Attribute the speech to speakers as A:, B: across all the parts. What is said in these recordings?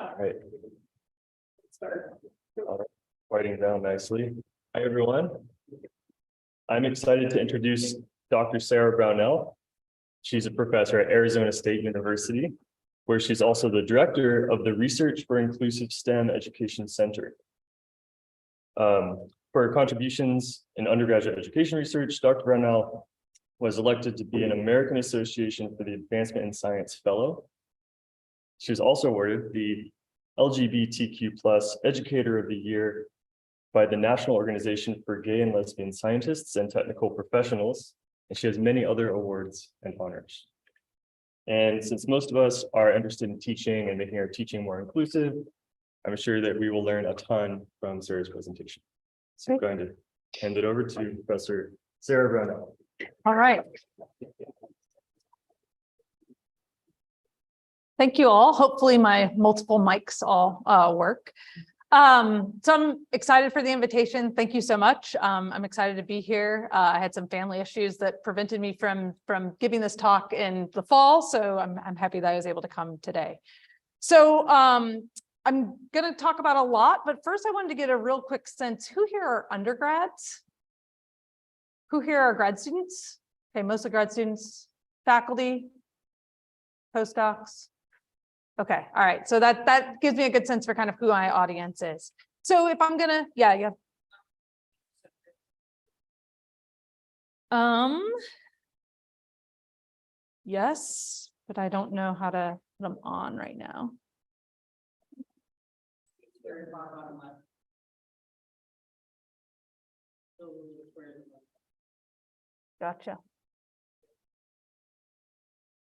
A: All right. All right. Writing down nicely. Hi, everyone. I'm excited to introduce Dr. Sara Brownell. She's a professor at Arizona State University, where she's also the director of the Research for Inclusive STEM Education Center. For her contributions in undergraduate education research, Dr. Brownell was elected to be an American Association for the Advancement in Science Fellow. She was also awarded the LGBTQ+ Educator of the Year by the National Organization for Gay and Lesbian Scientists and Technical Professionals, and she has many other awards and honors. And since most of us are interested in teaching and making our teaching more inclusive, I'm sure that we will learn a ton from Sara's presentation. So I'm going to hand it over to Professor Sara Brownell.
B: All right. Thank you all. Hopefully my multiple mics all work. So I'm excited for the invitation. Thank you so much. I'm excited to be here. I had some family issues that prevented me from giving this talk in the fall, so I'm happy that I was able to come today. So I'm going to talk about a lot, but first I wanted to get a real quick sense. Who here are undergrads? Who here are grad students? Okay, mostly grad students, faculty, postdocs. Okay, all right. So that gives me a good sense for kind of who my audience is. So if I'm gonna, yeah. Yes, but I don't know how to put them on right now. Gotcha.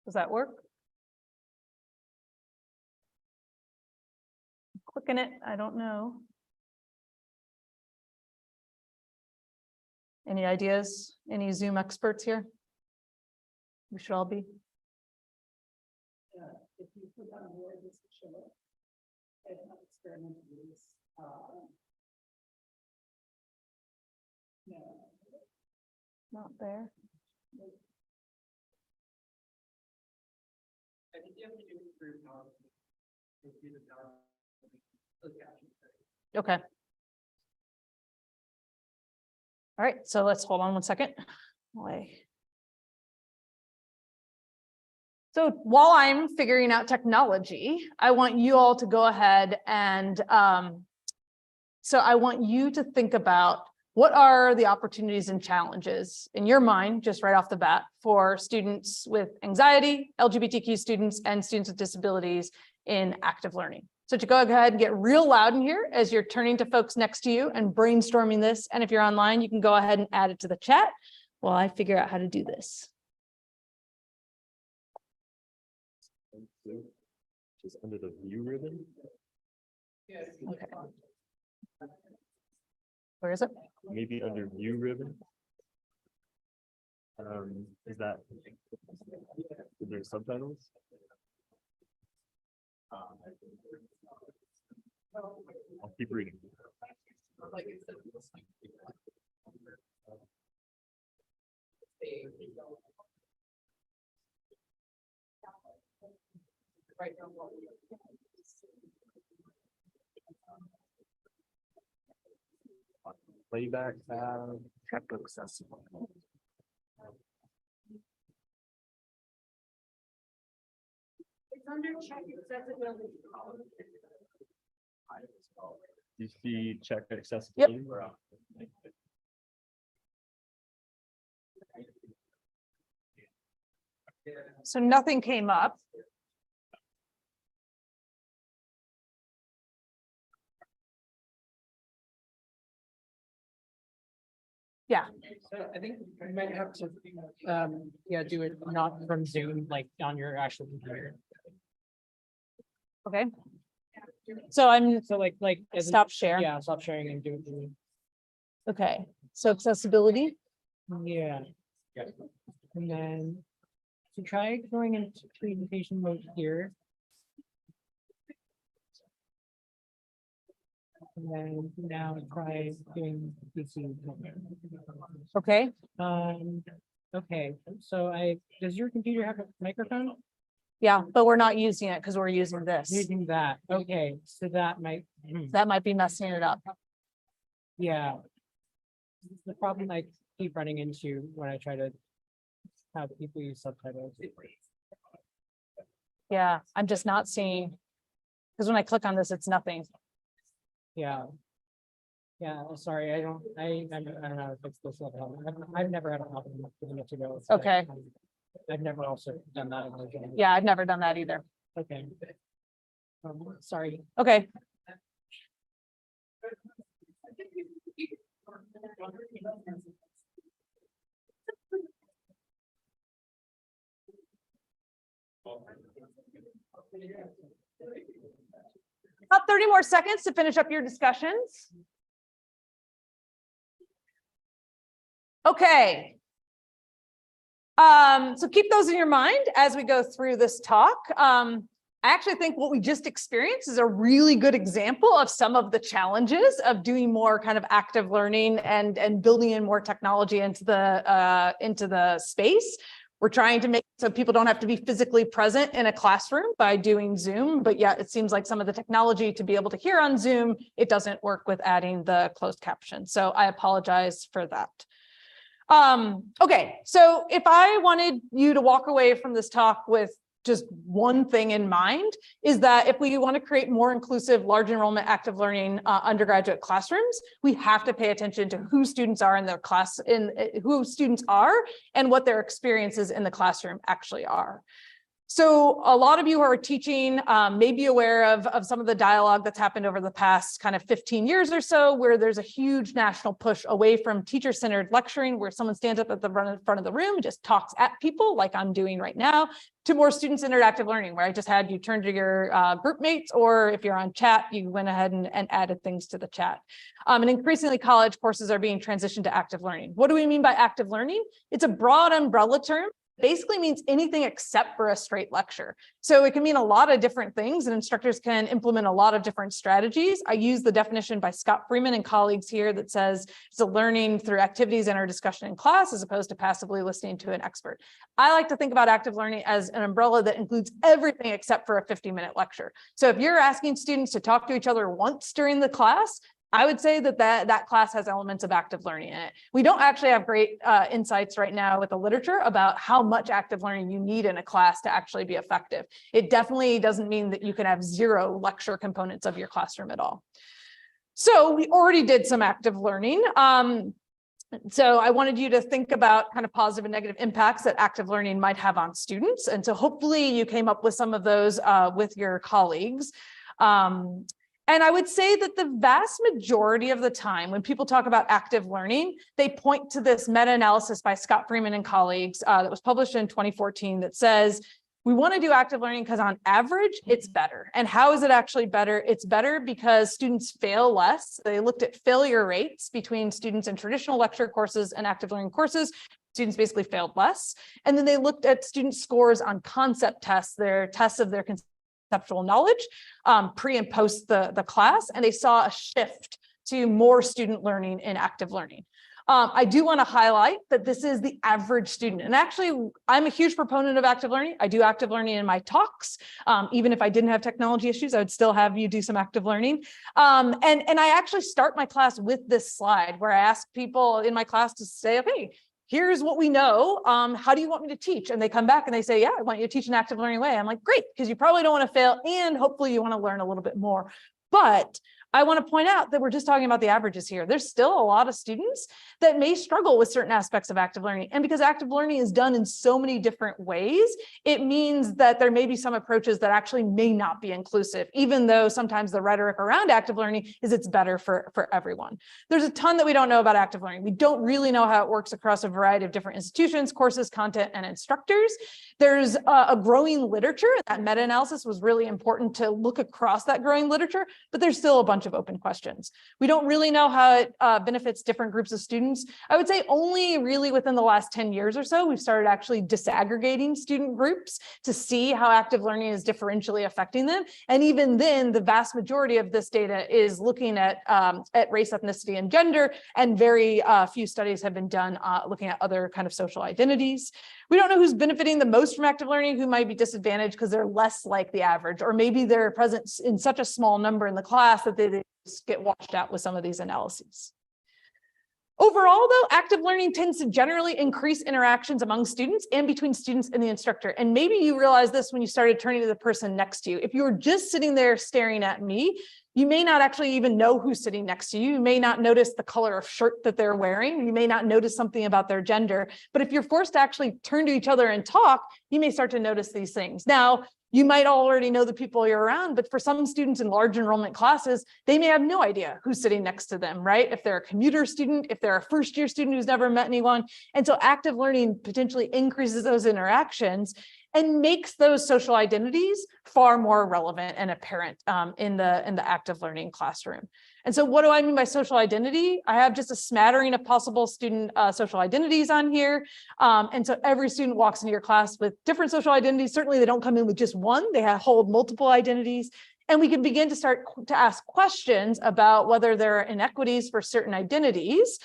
B: Does that work? Clicking it, I don't know. Any ideas? Any Zoom experts here? We should all be.
C: If you put on more, this will show up. I have experimented with this. No.
B: Not there.
C: I think you have to do it through power.
B: Okay. All right, so let's hold on one second. So while I'm figuring out technology, I want you all to go ahead and so I want you to think about what are the opportunities and challenges in your mind, just right off the bat, for students with anxiety, LGBTQ students, and students with disabilities in active learning. So to go ahead and get real loud in here as you're turning to folks next to you and brainstorming this. And if you're online, you can go ahead and add it to the chat while I figure out how to do this.
A: Just under the view ribbon.
B: Okay. Where is it?
A: Maybe under view ribbon. Is there subtitles? I'll keep reading. Playback tab. Check accessible.
C: It's under check accessibility.
A: Do you see check accessibility? Yep.
B: So nothing came up. Yeah.
D: So I think you might have to, do it not from Zoom, like on your actual computer.
B: Okay. So I'm
D: like
B: stop share.
D: Yeah, stop sharing and do it. From
B: Okay. So accessibility.
D: yeah. And then so try going into presentation mode here. And then now try doing PC.
B: Okay.
D: Okay. So does your computer have a microphone?
B: Yeah, but we're not using it because we're using this.
D: Using that, okay, so that might,
B: That might be messing it up.
D: yeah. The problem I keep running into when I try to have people use subtitles.
B: Yeah, I'm just not seeing, because when I click on this, it's nothing.
D: Yeah. Yeah, sorry, I don't know how to fix this. I've never had a problem giving it to go.
B: Okay.
D: I've never also done that. In
B: Yeah, I've never done that either.
D: Okay. Sorry.
B: Okay. About 30 more seconds to finish up your discussions. Okay. So keep those in your mind as we go through this talk. I actually think what we just experienced is a really good example of some of the challenges of doing more kind of active learning and building in more technology into the space. We're trying to make so people don't have to be physically present in a classroom by doing Zoom, but yet it seems like some of the technology to be able to hear on Zoom, it doesn't work with adding the closed caption. So I apologize for that. Okay, so if I wanted you to walk away from this talk with just one thing in mind, is that if we want to create more inclusive, large enrollment, active learning undergraduate classrooms, we have to pay attention to who students are in their class, who students are, and what their experiences in the classroom actually are. So a lot of you who are teaching may be aware of some of the dialogue that's happened over the past kind of 15 years or so, where there's a huge national push away from teacher-centered lecturing, where someone stands up at the front of the room and just talks at people like I'm doing right now, to more student-centered active learning, where I just had you turn to your group mates, or if you're on chat, you went ahead and added things to the chat. And increasingly college courses are being transitioned to active learning. What do we mean by active learning? It's a broad umbrella term. Basically means anything except for a straight lecture. So it can mean a lot of different things, and instructors can implement a lot of different strategies. I use the definition by Scott Freeman and colleagues here that says it's a learning through activities and our discussion in class, as opposed to passively listening to an expert. I like to think about active learning as an umbrella that includes everything except for a 50-minute lecture. So if you're asking students to talk to each other once during the class, I would say that class has elements of active learning in it. We don't actually have great insights right now with the literature about how much active learning you need in a class to actually be effective. It definitely doesn't mean that you can have zero lecture components of your classroom at all. So we already did some active learning. So I wanted you to think about kind of positive and negative impacts that active learning might have on students. And so hopefully you came up with some of those with your colleagues. And I would say that the vast majority of the time when people talk about active learning, they point to this meta-analysis by Scott Freeman and colleagues that was published in 2014 that says, we want to do active learning because on average, it's better. And how is it actually better? It's better because students fail less. They looked at failure rates between students in traditional lecture courses and active learning courses. Students basically failed less. And then they looked at student scores on concept tests, their tests of their conceptual knowledge pre and post the class, and they saw a shift to more student learning in active learning. I do want to highlight that this is the average student. And actually, I'm a huge proponent of active learning. I do active learning in my talks. Even if I didn't have technology issues, I would still have you do some active learning. And I actually start my class with this slide where I ask people in my class to say, okay, here's what we know. How do you want me to teach? And they come back and they say, yeah, I want you to teach an active learning way. I'm like, great, because you probably don't want to fail. And hopefully you want to learn a little bit more. But I want to point out that we're just talking about the averages here. There's still a lot of students that may struggle with certain aspects of active learning. And because active learning is done in so many different ways, it means that there may be some approaches that actually may not be inclusive, even though sometimes the rhetoric around active learning is it's better for everyone. There's a ton that we don't know about active learning. We don't really know how it works across a variety of different institutions, courses, content, and instructors. There's a growing literature. That meta-analysis was really important to look across that growing literature, but there's still a bunch bunch of open questions. We don't really know how it benefits different groups of students. I would say only really within the last 10 years or so, we've started actually disaggregating student groups to see how active learning is differentially affecting them. And even then, the vast majority of this data is looking at race, ethnicity, and gender, and very few studies have been done looking at other kind of social identities. We don't know who's benefiting the most from active learning, who might be disadvantaged because they're less like the average, or maybe they're present in such a small number in the class that they just get washed out with some of these analyses. Overall, though, active learning tends to generally increase interactions among students and between students and the instructor. And maybe you realize this when you started turning to the person next to you. If you were just sitting there staring at me, you may not actually even know who's sitting next to you. You may not notice the color of shirt that they're wearing. You may not notice something about their gender. But if you're forced to actually turn to each other and talk, you may start to notice these things. Now, you might already know the people you're around, but for some students in large enrollment classes, they may have no idea who's sitting next to them, right? If they're a commuter student, if they're a first-year student who's never met anyone. And so active learning potentially increases those interactions and makes those social identities far more relevant and apparent in the active learning classroom. And so what do I mean by social identity? I have just a smattering of possible student social identities on here. And so every student walks into your class with different social identities. Certainly they don't come in with just one, they hold multiple identities. And we can begin to start to ask questions about whether there are inequities for certain identities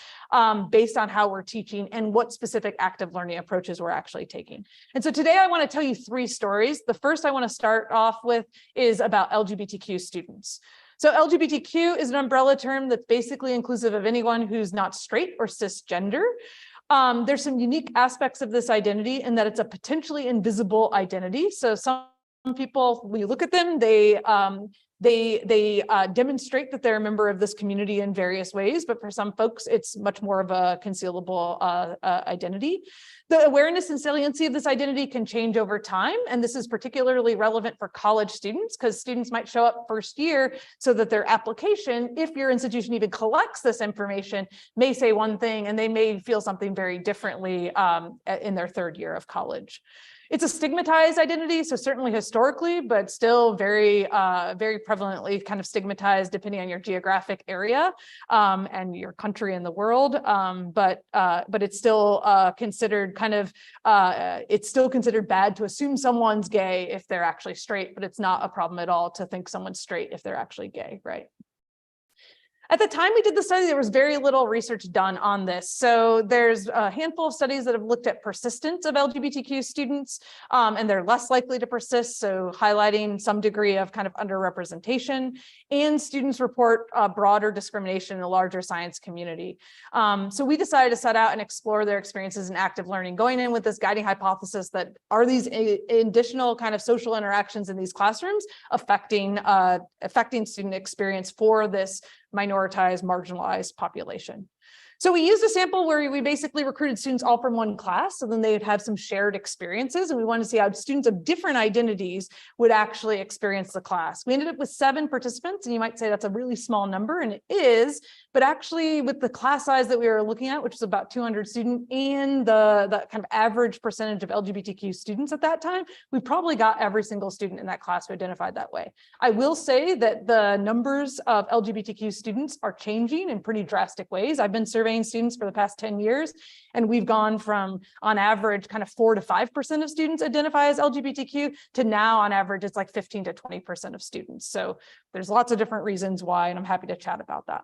B: based on how we're teaching and what specific active learning approaches we're actually taking. And so today I want to tell you 3 stories. The first I want to start off with is about LGBTQ students. So LGBTQ is an umbrella term that's basically inclusive of anyone who's not straight or cisgender. There's some unique aspects of this identity in that it's a potentially invisible identity. So some people, when you look at them, they demonstrate that they're a member of this community in various ways, but for some folks, it's much more of a concealable identity. The awareness and saliency of this identity can change over time, and this is particularly relevant for college students because students might show up first year so that their application, if your institution even collects this information, may say one thing and they may feel something very differently in their 3rd year of college. It's a stigmatized identity, so certainly historically, but still very, very prevalently kind of stigmatized depending on your geographic area and your country and the world. But it's still considered it's still considered bad to assume someone's gay if they're actually straight, but it's not a problem at all to think someone's straight if they're actually gay, right? At the time we did the study, there was very little research done on this. So there's a handful of studies that have looked at persistence of LGBTQ students, and they're less likely to persist, so highlighting some degree of kind of underrepresentation, and students report broader discrimination in the larger science community. So we decided to set out and explore their experiences in active learning, going in with this guiding hypothesis that are these additional kind of social interactions in these classrooms affecting student experience for this minoritized, marginalized population. So we used a sample where we basically recruited students all from one class, so then they'd have some shared experiences, and we wanted to see how students of different identities would actually experience the class. We ended up with 7 participants, and you might say that's a really small number, and it is, but actually with the class size that we were looking at, which was about 200 students, and the kind of average percentage of LGBTQ students at that time, we probably got every single student in that class who identified that way. I will say that the numbers of LGBTQ students are changing in pretty drastic ways. I've been surveying students for the past 10 years, and we've gone from, on average, kind of 4 to 5% of students identify as LGBTQ to now, on average, it's like 15 to 20% of students. So there's lots of different reasons why, and I'm happy to chat about that.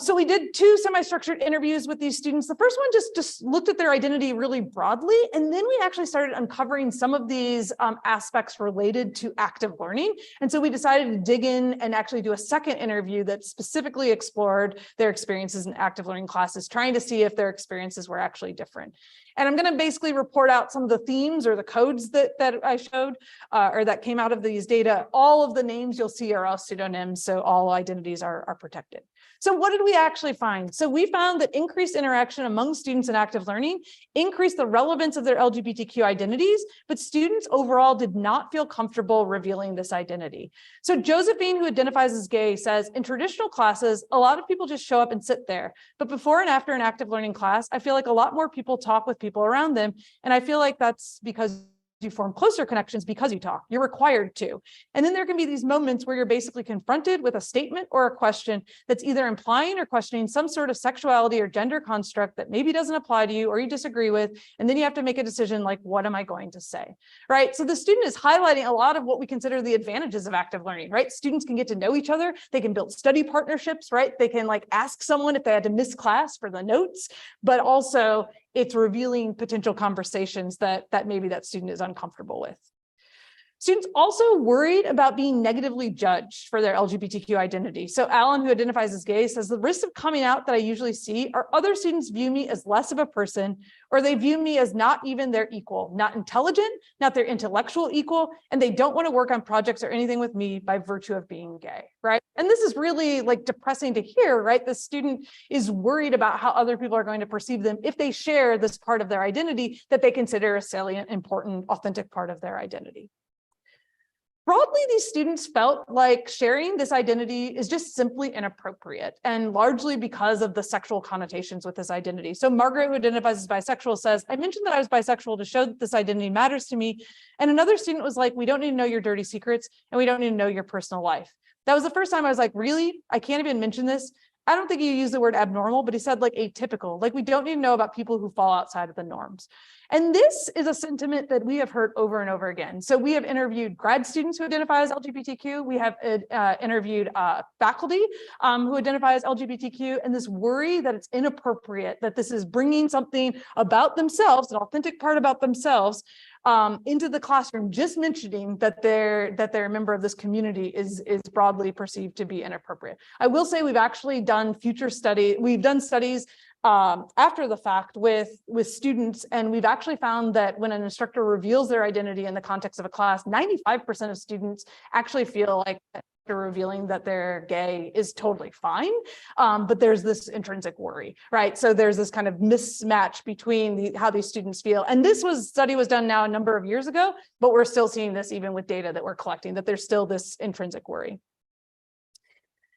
B: So we did 2 semi-structured interviews with these students. The first one just looked at their identity really broadly, and then we actually started uncovering some of these aspects related to active learning. And so we decided to dig in and actually do a second interview that specifically explored their experiences in active learning classes, trying to see if their experiences were actually different. And I'm going to basically report out some of the themes or the codes that I showed or that came out of these data. All of the names you'll see are all pseudonyms, so all identities are protected. So what did we actually find? So we found that increased interaction among students in active learning increased the relevance of their LGBTQ identities, but students overall did not feel comfortable revealing this identity. So Josephine, who identifies as gay, says, in traditional classes, a lot of people just show up and sit there. But before and after an active learning class, I feel like a lot more people talk with people around them. And I feel like that's because you form closer connections because you talk. You're required to. And then there can be these moments where you're basically confronted with a statement or a question that's either implying or questioning some sort of sexuality or gender construct that maybe doesn't apply to you or you disagree with. And then you have to make a decision like, what am I going to say? Right? So the student is highlighting a lot of what we consider the advantages of active learning, right? Students can get to know each other. They can build study partnerships, right? They can like ask someone if they had to miss class for the notes, but also it's revealing potential conversations that maybe that student is uncomfortable with. Students also worried about being negatively judged for their LGBTQ identity. So Alan, who identifies as gay, says the risks of coming out that I usually see are other students view me as less of a person, or they view me as not even their equal, not intelligent, not their intellectual equal, and they don't want to work on projects or anything with me by virtue of being gay, right? And this is really like depressing to hear, right? The student is worried about how other people are going to perceive them if they share this part of their identity that they consider a salient, important, authentic part of their identity. Broadly, these students felt like sharing this identity is just simply inappropriate, and largely because of the sexual connotations with this identity. So Margaret, who identifies as bisexual, says, I mentioned that I was bisexual to show that this identity matters to me. And another student was like, we don't need to know your dirty secrets, and we don't need to know your personal life. That was the first time I was like, really? I can't even mention this? I don't think he used the word abnormal, but he said like atypical, like we don't need to know about people who fall outside of the norms. And this is a sentiment that we have heard over and over again. So we have interviewed grad students who identify as LGBTQ. We have interviewed faculty who identify as LGBTQ, and this worry that it's inappropriate, that this is bringing something about themselves, an authentic part about themselves, into the classroom, just mentioning that they're a member of this community is broadly perceived to be inappropriate. I will say we've actually done we've done studies after the fact with students, and we've actually found that when an instructor reveals their identity in the context of a class, 95% of students actually feel like revealing that they're gay is totally fine, but there's this intrinsic worry, right? So there's this kind of mismatch between how these students feel. And this study was done now a number of years ago, but we're still seeing this even with data that we're collecting, that there's still this intrinsic worry.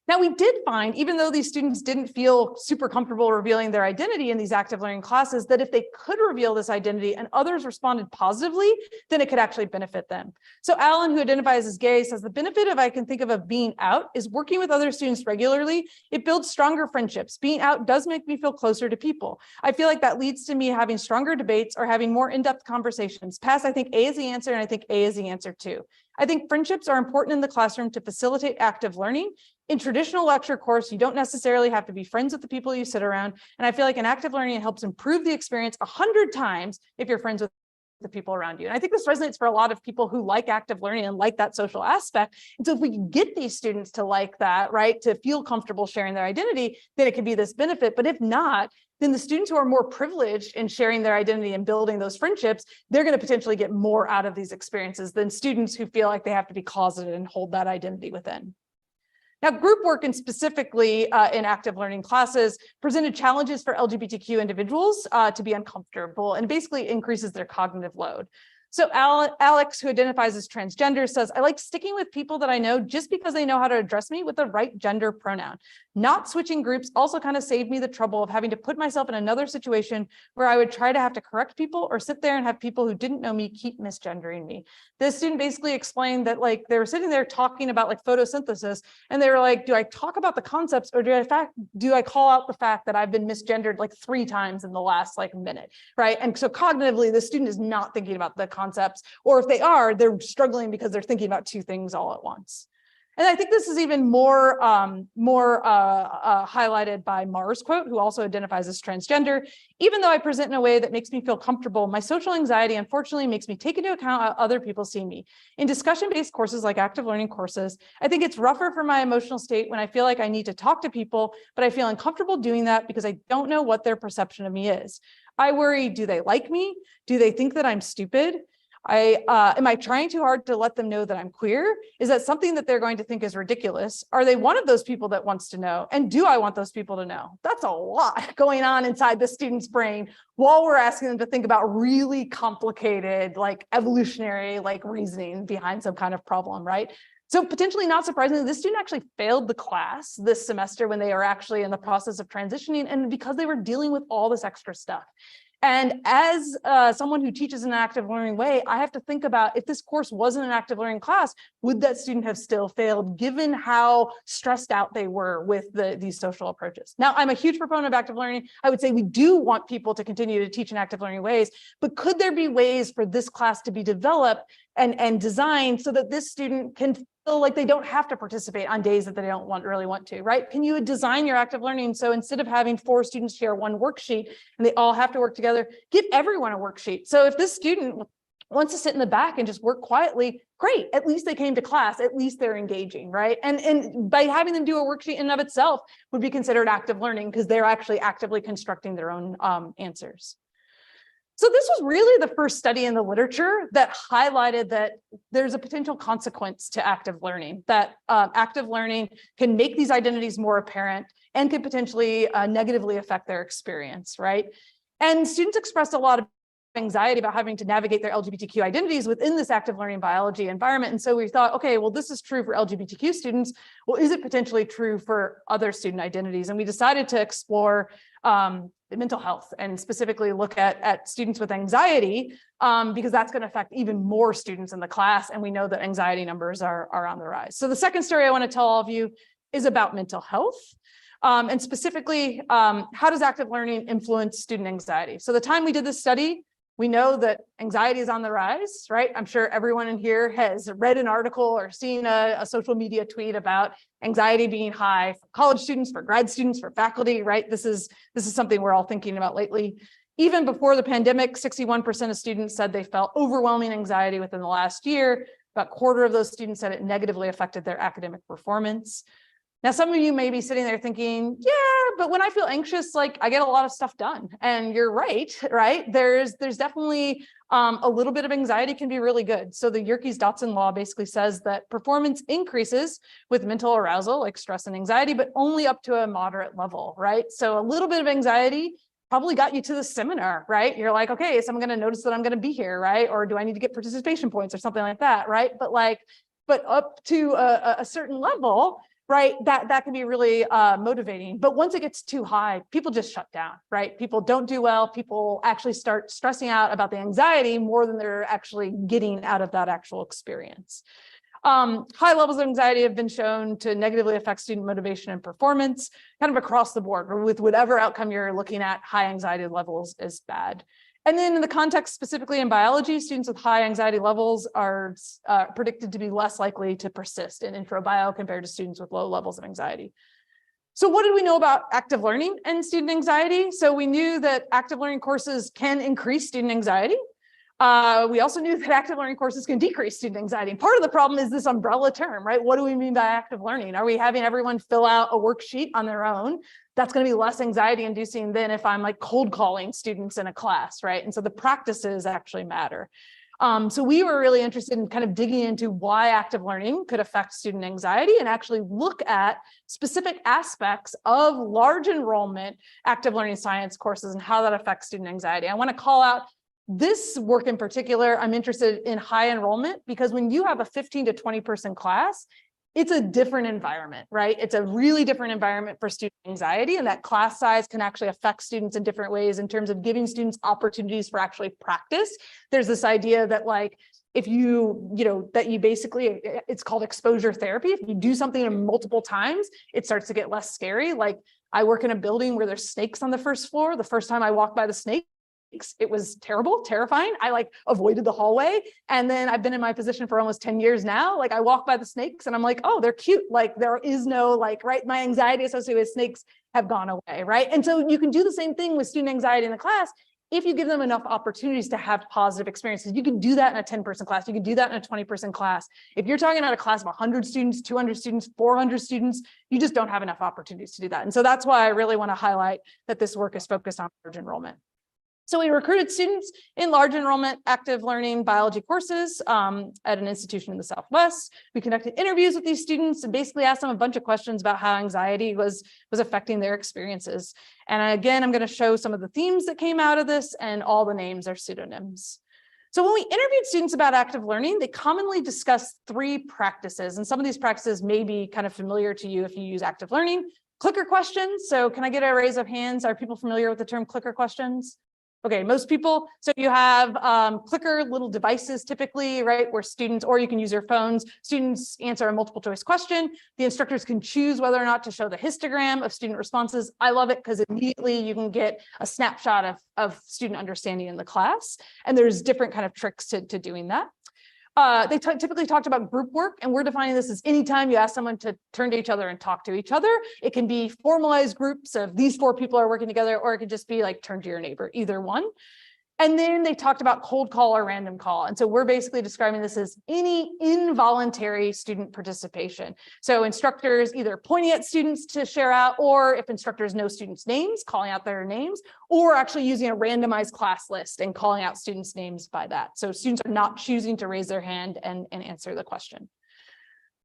B: Now, we did find, even though these students didn't feel super comfortable revealing their identity in these active learning classes, that if they could reveal this identity and others responded positively, then it could actually benefit them. So Alan, who identifies as gay, says the benefit I can think of being out is working with other students regularly. It builds stronger friendships. Being out does make me feel closer to people. I feel like that leads to me having stronger debates or having more in-depth conversations. Pass, I think A is the answer, and I think A is the answer too. I think friendships are important in the classroom to facilitate active learning. In traditional lecture course, you don't necessarily have to be friends with the people you sit around. And I feel like in active learning, it helps improve the experience 100 times if you're friends with the people around you. And I think this resonates for a lot of people who like active learning and like that social aspect. And so if we can get these students to like that, right, to feel comfortable sharing their identity, then it could be this benefit. But if not, then the students who are more privileged in sharing their identity and building those friendships, they're going to potentially get more out of these experiences than students who feel like they have to be closeted and hold that identity within. Now, group work, and specifically in active learning classes, presented challenges for LGBTQ individuals to be uncomfortable and basically increases their cognitive load. So Alex, who identifies as transgender, says, I like sticking with people that I know just because they know how to address me with the right gender pronoun. Not switching groups also kind of saved me the trouble of having to put myself in another situation where I would try to have to correct people or sit there and have people who didn't know me keep misgendering me. This student basically explained that like they were sitting there talking about like photosynthesis, and they were like, do I talk about the concepts, or do I call out the fact that I've been misgendered like 3 times in the last like minute, right? And so cognitively, the student is not thinking about the concepts, or if they are, they're struggling because they're thinking about 2 things all at once. And I think this is even more highlighted by Mars' quote, who also identifies as transgender. Even though I present in a way that makes me feel comfortable, my social anxiety unfortunately makes me take into account how other people see me. In discussion-based courses like active learning courses, I think it's rougher for my emotional state when I feel like I need to talk to people, but I feel uncomfortable doing that because I don't know what their perception of me is. I worry, do they like me? Do they think that I'm stupid? Am I trying too hard to let them know that I'm queer? Is that something that they're going to think is ridiculous? Are they one of those people that wants to know? And do I want those people to know? That's a lot going on inside the student's brain while we're asking them to think about really complicated, like evolutionary, like reasoning behind some kind of problem, right? So potentially not surprisingly, this student actually failed the class this semester when they were actually in the process of transitioning, and because they were dealing with all this extra stuff. And as someone who teaches in an active learning way, I have to think about if this course wasn't an active learning class, would that student have still failed given how stressed out they were with these social approaches? Now, I'm a huge proponent of active learning. I would say we do want people to continue to teach in active learning ways, but could there be ways for this class to be developed and designed so that this student can feel like they don't have to participate on days that they don't really want to, right? Can you design your active learning so instead of having 4 students share one worksheet and they all have to work together, give everyone a worksheet. So if this student wants to sit in the back and just work quietly, great, at least they came to class, at least they're engaging, right? And by having them do a worksheet in and of itself would be considered active learning because they're actually actively constructing their own answers. So this was really the first study in the literature that highlighted that there's a potential consequence to active learning, that active learning can make these identities more apparent and could potentially negatively affect their experience, right? And students expressed a lot of anxiety about having to navigate their LGBTQ identities within this active learning biology environment. And so we thought, okay, well, this is true for LGBTQ students. Well, is it potentially true for other student identities? And we decided to explore mental health and specifically look at students with anxiety because that's going to affect even more students in the class. And we know that anxiety numbers are on the rise. So the second story I want to tell all of you is about mental health. And specifically, how does active learning influence student anxiety? So the time we did this study, we know that anxiety is on the rise, right? I'm sure everyone in here has read an article or seen a social media tweet about anxiety being high for college students, for grad students, for faculty, right? This is something we're all thinking about lately. Even before the pandemic, 61% of students said they felt overwhelming anxiety within the last year. About a quarter of those students said it negatively affected their academic performance. Now, some of you may be sitting there thinking, yeah, but when I feel anxious, like I get a lot of stuff done. And you're right? There's definitely a little bit of anxiety can be really good. So the Yerkes-Dotson law basically says that performance increases with mental arousal, like stress and anxiety, but only up to a moderate level, right? So a little bit of anxiety probably got you to the seminar, right? You're like, okay, is someone going to notice that I'm going to be here, right? Or do I need to get participation points or something like that, right? But up to a certain level, right, that can be really motivating. But once it gets too high, people just shut down, right? People don't do well. People actually start stressing out about the anxiety more than they're actually getting out of that actual experience. High levels of anxiety have been shown to negatively affect student motivation and performance, kind of across the board, or with whatever outcome you're looking at, high anxiety levels is bad. And then in the context specifically in biology, students with high anxiety levels are predicted to be less likely to persist in intro bio compared to students with low levels of anxiety. So what did we know about active learning and student anxiety? So we knew that active learning courses can increase student anxiety. We also knew that active learning courses can decrease student anxiety. And part of the problem is this umbrella term, right? What do we mean by active learning? Are we having everyone fill out a worksheet on their own? That's going to be less anxiety inducing than if I'm like cold calling students in a class, right? And so the practices actually matter. So we were really interested in kind of digging into why active learning could affect student anxiety and actually look at specific aspects of large enrollment active learning science courses and how that affects student anxiety. I want to call out this work in particular. I'm interested in high enrollment because when you have a 15 to 20 person class, it's a different environment, right? It's a really different environment for student anxiety, and that class size can actually affect students in different ways in terms of giving students opportunities for actually practice. There's this idea that like, if that you basically, it's called exposure therapy. If you do something multiple times, it starts to get less scary. Like I work in a building where there's snakes on the first floor. The first time I walked by the snake, it was terrible, terrifying. I like avoided the hallway. And then I've been in my position for almost 10 years now. Like I walk by the snakes and I'm like, oh, they're cute. Like there is no like, right. My anxiety associated with snakes have gone away. Right. And so you can do the same thing with student anxiety in the class. If you give them enough opportunities to have positive experiences. You can do that in a 10 person class. You can do that in a 20 person class. If you're talking about a class of 100 students, 200 students, 400 students, you just don't have enough opportunities to do that. And so that's why I really want to highlight that this work is focused on large enrollment. So we recruited students in large enrollment active learning biology courses at an institution in the Southwest. We conducted interviews with these students and basically asked them a bunch of questions about how anxiety was affecting their experiences. And again, I'm going to show some of the themes that came out of this, and all the names are pseudonyms. So when we interviewed students about active learning, they commonly discussed 3 practices, and some of these practices may be kind of familiar to you if you use active learning. Clicker questions. So can I get a raise of hands? Are people familiar with the term clicker questions? Okay, most people, so you have clicker little devices typically, right, where students, or you can use your phones, students answer a multiple choice question. The instructors can choose whether or not to show the histogram of student responses. I love it because immediately you can get a snapshot of student understanding in the class. And there's different kind of tricks to doing that. They typically talked about group work, and we're defining this as anytime you ask someone to turn to each other and talk to each other. It can be formalized groups of these 4 people are working together, or it could just be like turn to your neighbor, either one. And then they talked about cold call or random call. And so we're basically describing this as any involuntary student participation. So instructors either pointing at students to share out, or if instructors know students' names, calling out their names, or actually using a randomized class list and calling out students' names by that. So students are not choosing to raise their hand and answer the question.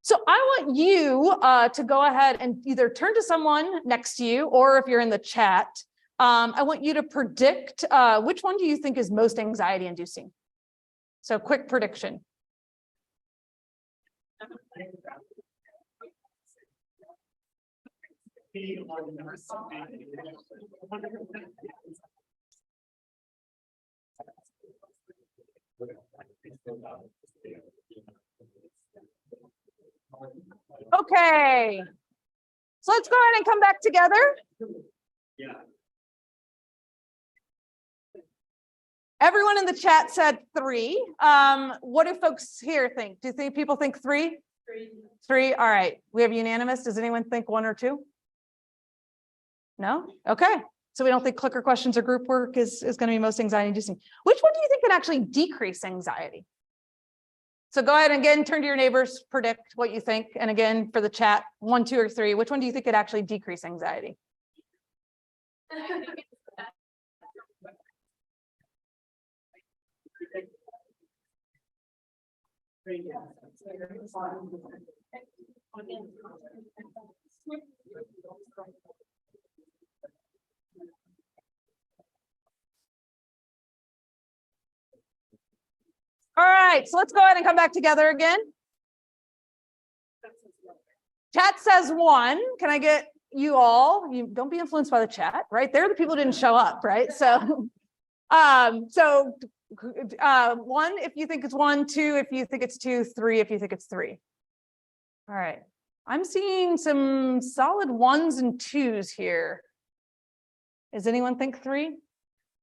B: So I want you to go ahead and either turn to someone next to you, or if you're in the chat, I want you to predict which one do you think is most anxiety inducing? So quick prediction. Okay. So let's go ahead and come back together.
A: Yeah.
B: Everyone in the chat said 3. What do folks here think? Do you think people think 3? 3. All right. We have unanimous. Does anyone think 1 or 2? No? Okay. So we don't think clicker questions or group work is going to be most anxiety inducing. Which one do you think can actually decrease anxiety? So go ahead and again, turn to your neighbors, predict what you think. And again, for the chat, 1, 2, or 3, which one do you think could actually decrease anxiety? All right, so let's go ahead and come back together again. Chat says 1. Can I get you all? You don't be influenced by the chat, right? They're the people who didn't show up, right? So, 1 if you think it's 1, 2 if you think it's 2, 3 if you think it's 3. All right, I'm seeing some solid 1s and 2s here. Does anyone think 3?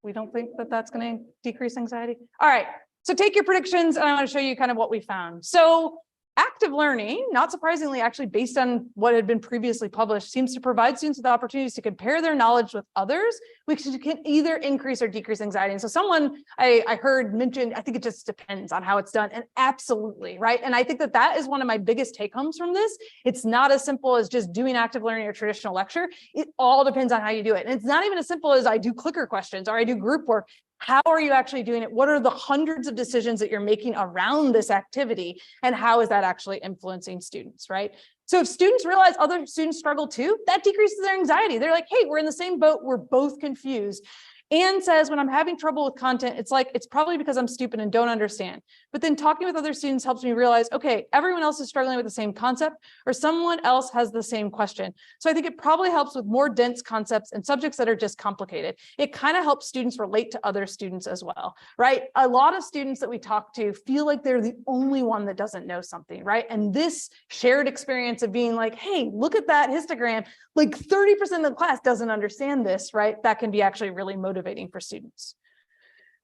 B: We don't think that that's going to decrease anxiety. All right, so take your predictions, and I want to show you kind of what we found. So active learning, not surprisingly, actually based on what had been previously published, seems to provide students with opportunities to compare their knowledge with others, which can either increase or decrease anxiety. And so someone I heard mention, I think it just depends on how it's done, and absolutely, right? And I think that that is one of my biggest take homes from this. It's not as simple as just doing active learning or traditional lecture. It all depends on how you do it. And it's not even as simple as I do clicker questions or I do group work. How are you actually doing it? What are the hundreds of decisions that you're making around this activity? And how is that actually influencing students, right? So if students realize other students struggle too, that decreases their anxiety. They're like, hey, we're in the same boat. We're both confused. Anne says, when I'm having trouble with content, it's like, it's probably because I'm stupid and don't understand. But then talking with other students helps me realize, okay, everyone else is struggling with the same concept, or someone else has the same question. So I think it probably helps with more dense concepts and subjects that are just complicated. It kind of helps students relate to other students as well, right? A lot of students that we talk to feel like they're the only one that doesn't know something, right? And this shared experience of being like, hey, look at that histogram, like 30% of the class doesn't understand this, right? That can be actually really motivating for students.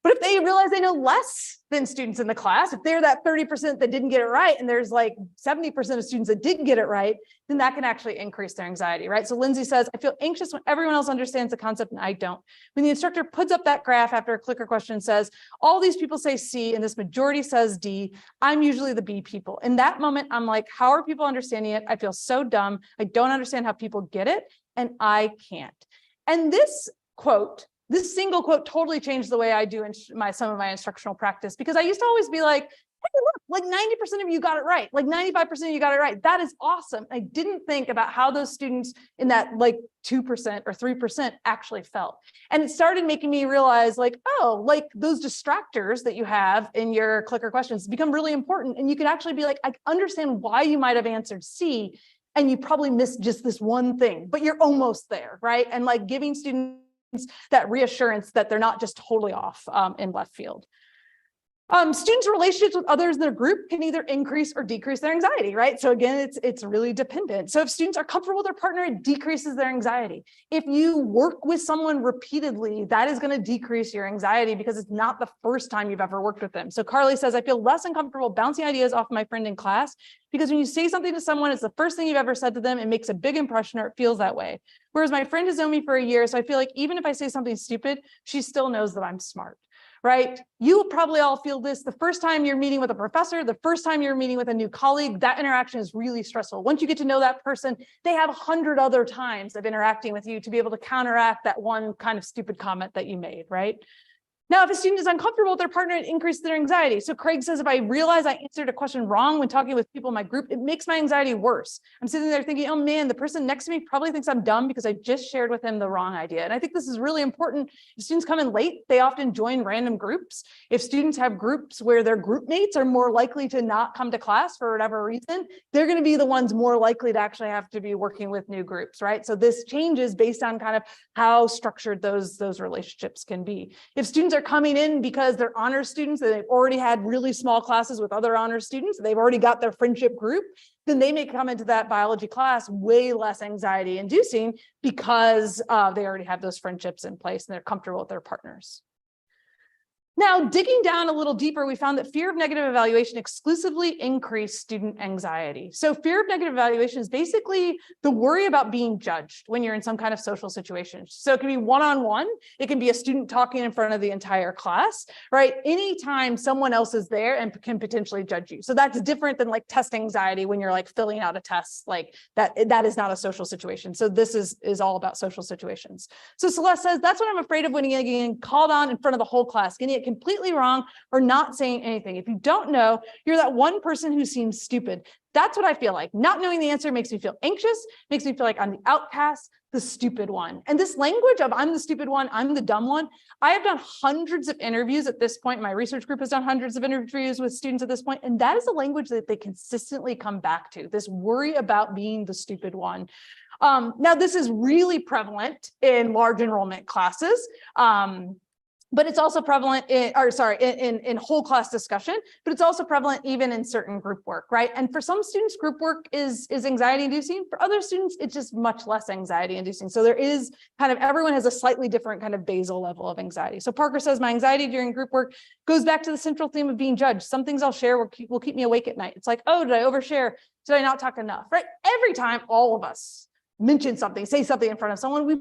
B: But if they realize they know less than students in the class, if they're that 30% that didn't get it right, and there's like 70% of students that didn't get it right, then that can actually increase their anxiety, right? So Lindsay says, I feel anxious when everyone else understands the concept and I don't. When the instructor puts up that graph after a clicker question says, all these people say C and this majority says D, I'm usually the B people. In that moment, I'm like, how are people understanding it? I feel so dumb. I don't understand how people get it, and I can't. And this quote, this single quote totally changed the way I do some of my instructional practice, because I used to always be like, hey, look, like 90% of you got it right, like 95% of you got it right. That is awesome. I didn't think about how those students in that like 2% or 3% actually felt. And it started making me realize like, oh, like those distractors that you have in your clicker questions become really important. And you could actually be like, I understand why you might have answered C, and you probably missed just this one thing, but you're almost there, right? And like giving students that reassurance that they're not just totally off in left field. Students' relationships with others in their group can either increase or decrease their anxiety, right? So again, it's really dependent. So if students are comfortable with their partner, it decreases their anxiety. If you work with someone repeatedly, that is going to decrease your anxiety because it's not the first time you've ever worked with them. So Carly says, I feel less uncomfortable bouncing ideas off my friend in class because when you say something to someone, it's the first thing you've ever said to them, it makes a big impression or it feels that way. Whereas my friend has known me for a year, so I feel like even if I say something stupid, she still knows that I'm smart. Right? You probably all feel this the first time you're meeting with a professor, the first time you're meeting with a new colleague, that interaction is really stressful. Once you get to know that person, they have 100 other times of interacting with you to be able to counteract that one kind of stupid comment that you made, right? Now, if a student is uncomfortable with their partner, it increases their anxiety. So Craig says, if I realize I answered a question wrong when talking with people in my group, it makes my anxiety worse. I'm sitting there thinking, oh man, the person next to me probably thinks I'm dumb because I just shared with him the wrong idea. And I think this is really important. If students come in late, they often join random groups. If students have groups where their group mates are more likely to not come to class for whatever reason, they're going to be the ones more likely to actually have to be working with new groups, right? So this changes based on kind of how structured those relationships can be. If students are coming in because they're honors students and they've already had really small classes with other honors students, they've already got their friendship group, then they may come into that biology class way less anxiety inducing because they already have those friendships in place and they're comfortable with their partners. Now, digging down a little deeper, we found that fear of negative evaluation exclusively increased student anxiety. So fear of negative evaluation is basically the worry about being judged when you're in some kind of social situation. So it can be one-on-one, it can be a student talking in front of the entire class, right? Anytime someone else is there and can potentially judge you. So that's different than like test anxiety when you're like filling out a test, like that is not a social situation. So this is all about social situations. So Celeste says, that's what I'm afraid of when getting called on in front of the whole class, getting it completely wrong or not saying anything. If you don't know, you're that one person who seems stupid. That's what I feel like. Not knowing the answer makes me feel anxious, makes me feel like I'm the outcast, the stupid one. And this language of I'm the stupid one, I'm the dumb one, I have done hundreds of interviews at this point. My research group has done hundreds of interviews with students at this point, and that is a language that they consistently come back to, this worry about being the stupid one. Now, this is really prevalent in large enrollment classes. But it's also prevalent in whole class discussion, but it's also prevalent even in certain group work, right? And for some students, group work is anxiety inducing. For other students, it's just much less anxiety inducing. So there is kind of, everyone has a slightly different kind of basal level of anxiety. So Parker says, my anxiety during group work goes back to the central theme of being judged. Some things I'll share will keep me awake at night. It's like, oh, did I overshare? Did I not talk enough, right? Every time all of us mention something, say something in front of someone, we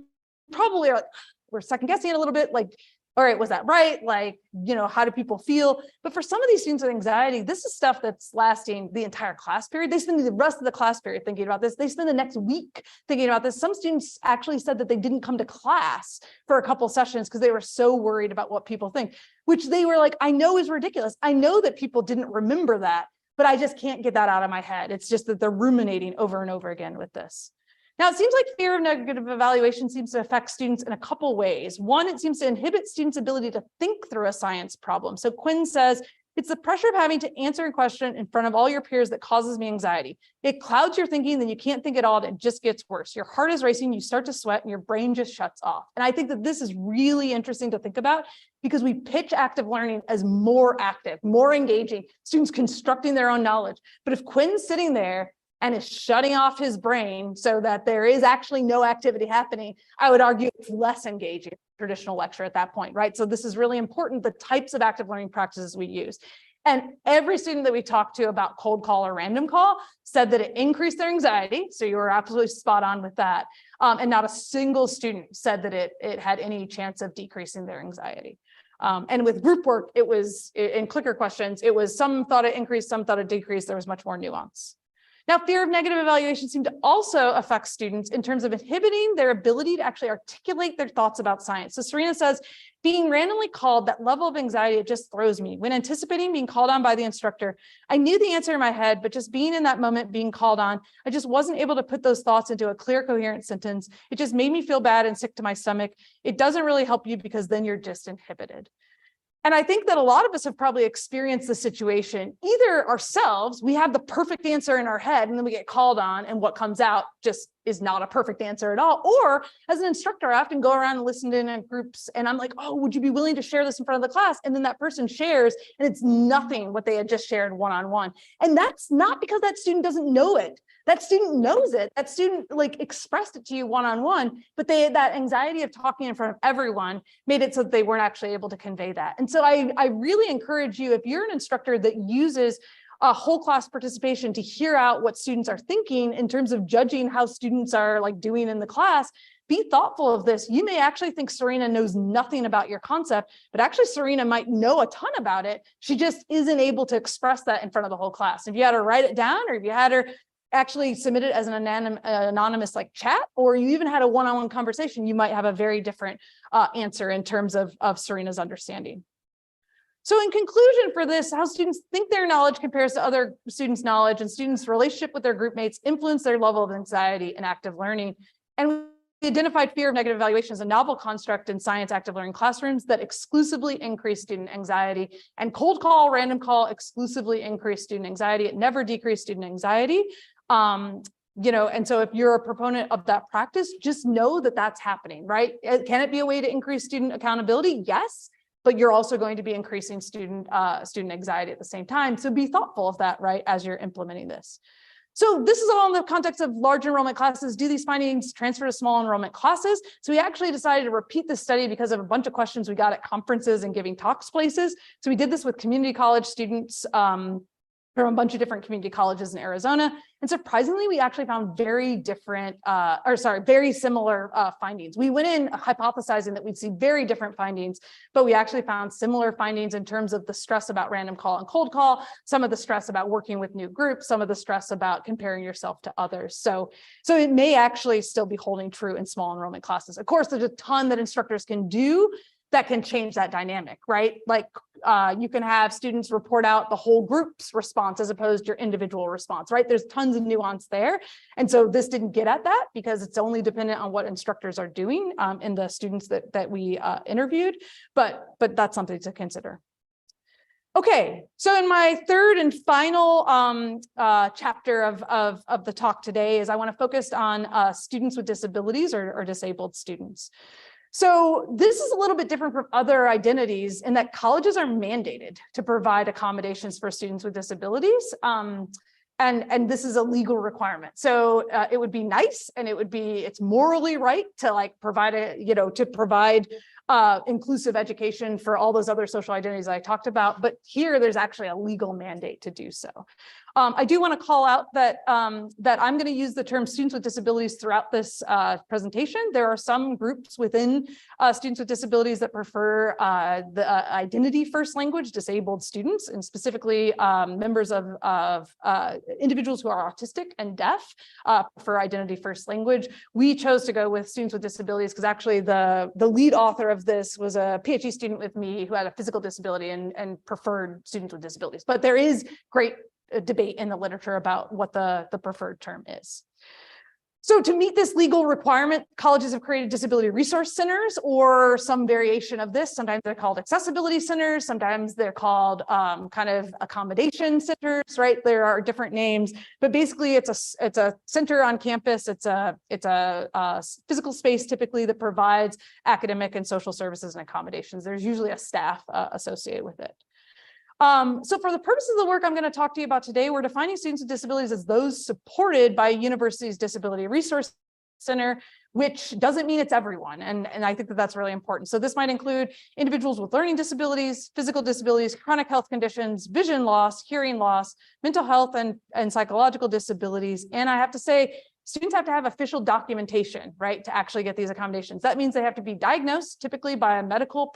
B: probably are like, we're second guessing it a little bit, like, all right, was that right? Like, you know, how do people feel? But for some of these students with anxiety, this is stuff that's lasting the entire class period. They spend the rest of the class period thinking about this. They spend the next week thinking about this. Some students actually said that they didn't come to class for a couple sessions because they were so worried about what people think, which they were like, I know is ridiculous. I know that people didn't remember that, but I just can't get that out of my head. It's just that they're ruminating over and over again with this. Now, it seems like fear of negative evaluation seems to affect students in a couple ways. One, it seems to inhibit students' ability to think through a science problem. So Quinn says, it's the pressure of having to answer a question in front of all your peers that causes me anxiety. It clouds your thinking, then you can't think at all, and it just gets worse. Your heart is racing, you start to sweat, and your brain just shuts off. And I think that this is really interesting to think about because we pitch active learning as more active, more engaging, students constructing their own knowledge. But if Quinn's sitting there and is shutting off his brain so that there is actually no activity happening, I would argue it's less engaging than traditional lecture at that point, right? So this is really important, the types of active learning practices we use. And every student that we talked to about cold call or random call said that it increased their anxiety. So you were absolutely spot on with that. And not a single student said that it had any chance of decreasing their anxiety. And with group work, it was in clicker questions, it was some thought it increased, some thought it decreased. There was much more nuance. Now, fear of negative evaluation seemed to also affect students in terms of inhibiting their ability to actually articulate their thoughts about science. So Serena says, being randomly called, that level of anxiety, it just throws me. When anticipating being called on by the instructor, I knew the answer in my head, but just being in that moment, being called on, I just wasn't able to put those thoughts into a clear, coherent sentence. It just made me feel bad and sick to my stomach. It doesn't really help you because then you're just inhibited. And I think that a lot of us have probably experienced the situation either ourselves, we have the perfect answer in our head and then we get called on and what comes out just is not a perfect answer at all. Or as an instructor, I often go around and listen to in groups and I'm like, oh, would you be willing to share this in front of the class? And then that person shares and it's nothing what they had just shared one-on-one. And that's not because that student doesn't know it. That student knows it. That student like expressed it to you one-on-one, but that anxiety of talking in front of everyone made it so that they weren't actually able to convey that. And so I really encourage you, if you're an instructor that uses a whole class participation to hear out what students are thinking in terms of judging how students are like doing in the class, be thoughtful of this. You may actually think Serena knows nothing about your concept, but actually Serena might know a ton about it. She just isn't able to express that in front of the whole class. If you had her write it down or if you had her actually submit it as an anonymous like chat, or you even had a one-on-one conversation, you might have a very different answer in terms of Serena's understanding. So in conclusion for this, how students think their knowledge compares to other students' knowledge and students' relationship with their group mates influence their level of anxiety and active learning. And we identified fear of negative evaluation as a novel construct in science active learning classrooms that exclusively increase student anxiety, and cold call, random call exclusively increase student anxiety. It never decreased student anxiety. And so if you're a proponent of that practice, just know that that's happening, right? Can it be a way to increase student accountability? Yes. But you're also going to be increasing student anxiety at the same time. So be thoughtful of that, right, as you're implementing this. So this is all in the context of large enrollment classes. Do these findings transfer to small enrollment classes? So we actually decided to repeat this study because of a bunch of questions we got at conferences and giving talks places. So we did this with community college students from a bunch of different community colleges in Arizona. And surprisingly, we actually found very similar findings. We went in hypothesizing that we'd see very different findings, but we actually found similar findings in terms of the stress about random call and cold call, some of the stress about working with new groups, some of the stress about comparing yourself to others. So it may actually still be holding true in small enrollment classes. Of course, there's a ton that instructors can do that can change that dynamic, right? Like you can have students report out the whole group's response as opposed to your individual response, right? There's tons of nuance there. And so this didn't get at that because it's only dependent on what instructors are doing in the students that we interviewed, but that's something to consider. Okay, so in my third and final chapter of the talk today is I want to focus on students with disabilities or disabled students. So this is a little bit different from other identities in that colleges are mandated to provide accommodations for students with disabilities. And this is a legal requirement. So it would be nice and it's morally right to like provide inclusive education for all those other social identities I talked about, but here there's actually a legal mandate to do so. I do want to call out that that I'm going to use the term students with disabilities throughout this presentation. There are some groups within students with disabilities that prefer the identity first language, disabled students, and specifically members of individuals who are autistic and deaf for identity first language. We chose to go with students with disabilities because actually the lead author of this was a PhD student with me who had a physical disability and preferred students with disabilities. But there is great debate in the literature about what the preferred term is. So to meet this legal requirement, colleges have created disability resource centers or some variation of this. Sometimes they're called accessibility centers. Sometimes they're called kind of accommodation centers, right? There are different names, but basically it's a center on campus. It's a physical space typically that provides academic and social services and accommodations. There's usually a staff associated with it. So for the purposes of the work I'm going to talk to you about today, we're defining students with disabilities as those supported by a university's disability resource center, which doesn't mean it's everyone. And I think that that's really important. So this might include individuals with learning disabilities, physical disabilities, chronic health conditions, vision loss, hearing loss, mental health and psychological disabilities. And I have to say, students have to have official documentation, right, to actually get these accommodations. That means they have to be diagnosed typically by a medical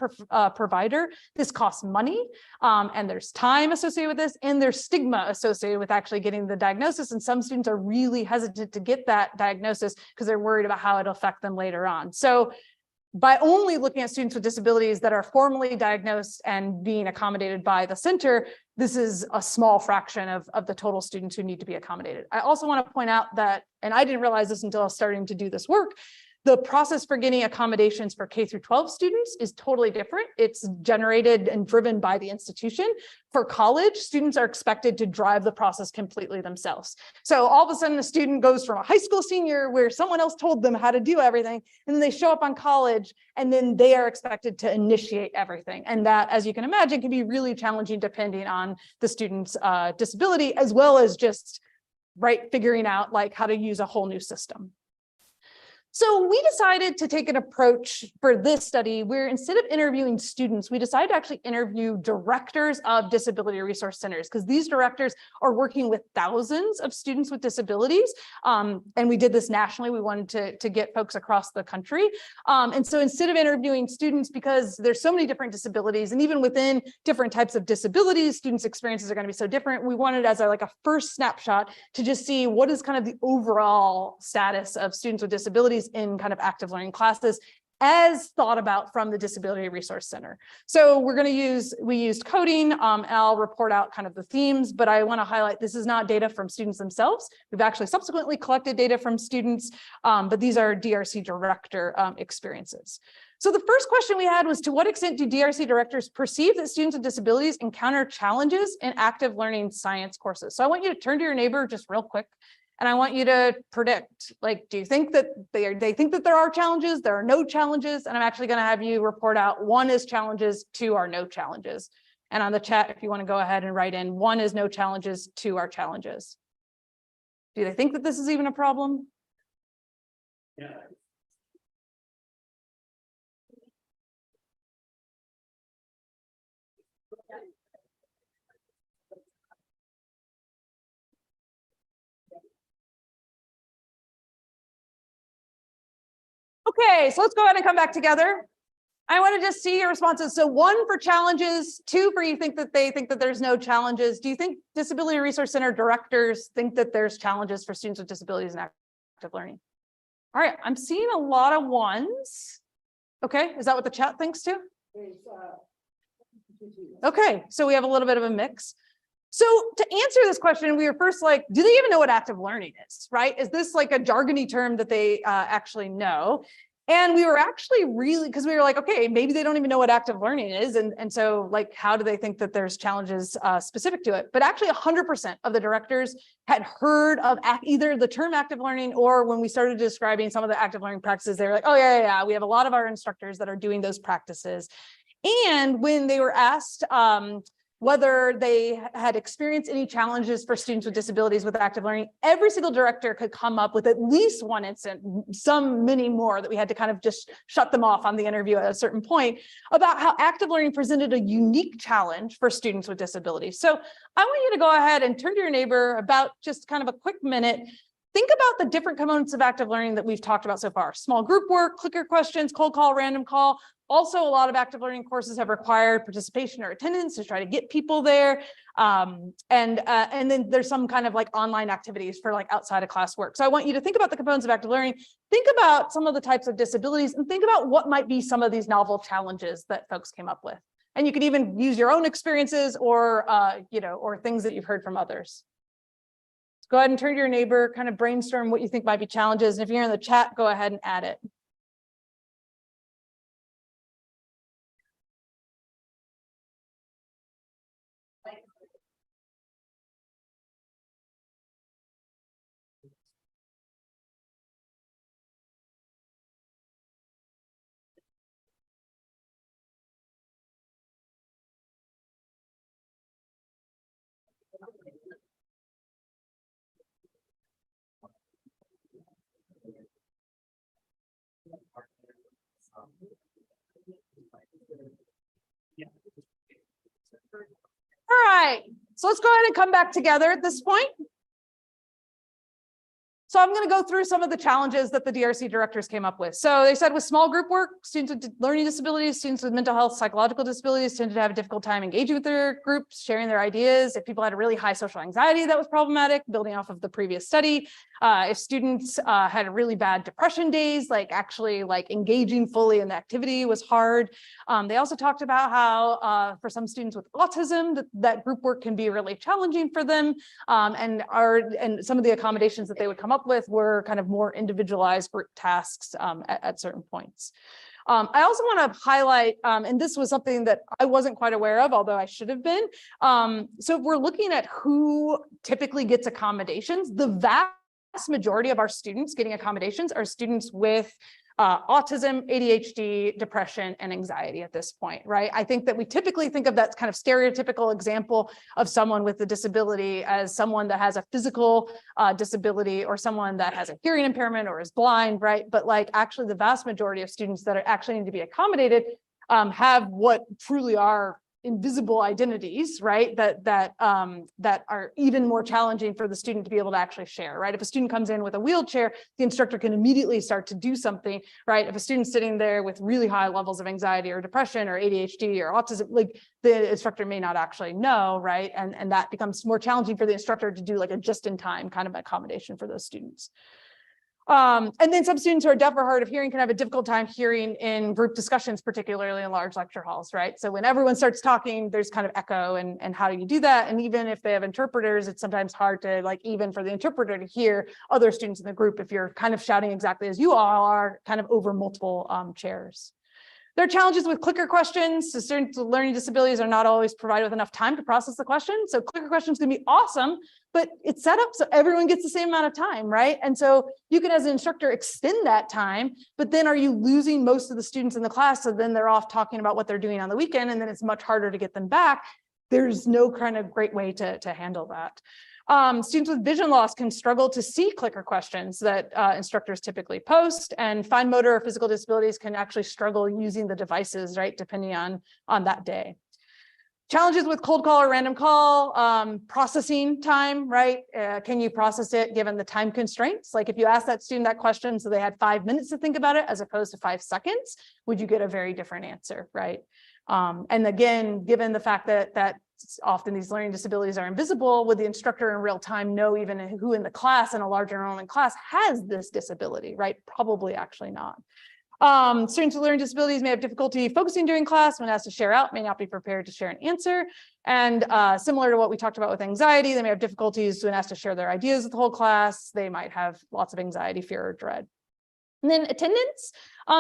B: provider. This costs money and there's time associated with this and there's stigma associated with actually getting the diagnosis. And some students are really hesitant to get that diagnosis because they're worried about how it'll affect them later on. So by only looking at students with disabilities that are formally diagnosed and being accommodated by the center, this is a small fraction of the total students who need to be accommodated. I also want to point out that, and I didn't realize this until I was starting to do this work, The process for getting accommodations for K through 12 students is totally different. It's generated and driven by the institution. For college, students are expected to drive the process completely themselves. So all of a sudden, a student goes from a high school senior where someone else told them how to do everything, and then they show up on college, and then they are expected to initiate everything. And that, as you can imagine, can be really challenging depending on the student's disability, as well as just figuring out like how to use a whole new system. So we decided to take an approach for this study where instead of interviewing students, we decided to actually interview directors of disability resource centers, because these directors are working with thousands of students with disabilities. And we did this nationally. We wanted to get folks across the country. And so instead of interviewing students, because there's so many different disabilities, and even within different types of disabilities, students' experiences are going to be so different. We wanted as like a first snapshot to just see what is kind of the overall status of students with disabilities in kind of active learning classes as thought about from the Disability Resource Center. So we used coding, and I'll report out kind of the themes, but I want to highlight this is not data from students themselves. We've actually subsequently collected data from students, but these are DRC director experiences. So the first question we had was, to what extent do DRC directors perceive that students with disabilities encounter challenges in active learning science courses? So I want you to turn to your neighbor just real quick, and I want you to predict, like, do you think that they think that there are challenges, there are no challenges? And I'm actually going to have you report out 1 is challenges, 2 are no challenges. And on the chat, if you want to go ahead and write in 1 is no challenges, 2 are challenges. Do they think that this is even a problem?
C: Yeah.
B: Okay, so let's go ahead and come back together. I want to just see your responses. So 1 for challenges, 2 for you think that they think that there's no challenges. Do you think Disability Resource Center directors think that there's challenges for students with disabilities in active learning? All right, I'm seeing a lot of 1s. Okay, is that what the chat thinks too? Okay, so we have a little bit of a mix. So to answer this question, we were first like, do they even know what active learning is, right? Is this like a jargony term that they actually know? And we were actually really, because we were like, okay, maybe they don't even know what active learning is. And so like, how do they think that there's challenges specific to it? But actually 100% of the directors had heard of either the term active learning, or when we started describing some of the active learning practices, they were like, oh yeah, we have a lot of our instructors that are doing those practices. And when they were asked whether they had experienced any challenges for students with disabilities with active learning, every single director could come up with at least 1 instance, many more that we had to kind of just shut them off on the interview at a certain point, about how active learning presented a unique challenge for students with disabilities. So I want you to go ahead and turn to your neighbor about just kind of a quick minute. Think about the different components of active learning that we've talked about so far. Small group work, clicker questions, cold call, random call. Also, a lot of active learning courses have required participation or attendance to try to get people there. And then there's some kind of like online activities for like outside of class work. So I want you to think about the components of active learning, think about some of the types of disabilities, and think about what might be some of these novel challenges that folks came up with. And you can even use your own experiences or, or things that you've heard from others. So go ahead and turn to your neighbor, kind of brainstorm what you think might be challenges. And if you're in the chat, go ahead and add it. All right, so let's go ahead and come back together at this point. So I'm going to go through some of the challenges that the DRC directors came up with. So they said with small group work, students with learning disabilities, students with mental health, psychological disabilities tended to have a difficult time engaging with their groups, sharing their ideas. If people had a really high social anxiety, that was problematic, building off of the previous study. If students had really bad depression days, like actually like engaging fully in the activity was hard. They also talked about how for some students with autism, that group work can be really challenging for them, and some of the accommodations that they would come up up with were kind of more individualized group tasks at certain points. I also want to highlight, and this was something that I wasn't quite aware of, although I should have been. So if we're looking at who typically gets accommodations, the vast majority of our students getting accommodations are students with autism, ADHD, depression, and anxiety at this point, right? I think that we typically think of that kind of stereotypical example of someone with a disability as someone that has a physical disability or someone that has a hearing impairment or is blind, right? But like actually the vast majority of students that actually need to be accommodated have what truly are invisible identities, right? That are even more challenging for the student to be able to actually share, right? If a student comes in with a wheelchair, the instructor can immediately start to do something, right? If a student's sitting there with really high levels of anxiety or depression or ADHD or autism, like the instructor may not actually know, right? And that becomes more challenging for the instructor to do like a just-in-time kind of accommodation for those students. And then some students who are deaf or hard of hearing can have a difficult time hearing in group discussions, particularly in large lecture halls, right? So when everyone starts talking, there's kind of echo and how do you do that? And even if they have interpreters, it's sometimes hard to like, even for the interpreter to hear other students in the group if you're kind of shouting exactly as you all are kind of over multiple chairs. There are challenges with clicker questions. So students with learning disabilities are not always provided with enough time to process the question. So clicker questions can be awesome, but it's set up so everyone gets the same amount of time, right? And so you can, as an instructor, extend that time, but then are you losing most of the students in the class? So then they're off talking about what they're doing on the weekend, and then it's much harder to get them back. There's no kind of great way to handle that. Students with vision loss can struggle to see clicker questions that instructors typically post, and fine motor or physical disabilities can actually struggle using the devices, right, depending on that day. Challenges with cold call or random call, processing time, right? Can you process it given the time constraints? Like if you ask that student that question so they had 5 minutes to think about it as opposed to 5 seconds, would you get a very different answer, right? And again, given the fact that often these learning disabilities are invisible, would the instructor in real time know even who in the class, in a large enrollment class, has this disability, right? Probably actually not. Students with learning disabilities may have difficulty focusing during class. When asked to share out, may not be prepared to share an answer. And similar to what we talked about with anxiety, they may have difficulties when asked to share their ideas with the whole class. They might have lots of anxiety, fear, or dread. And then attendance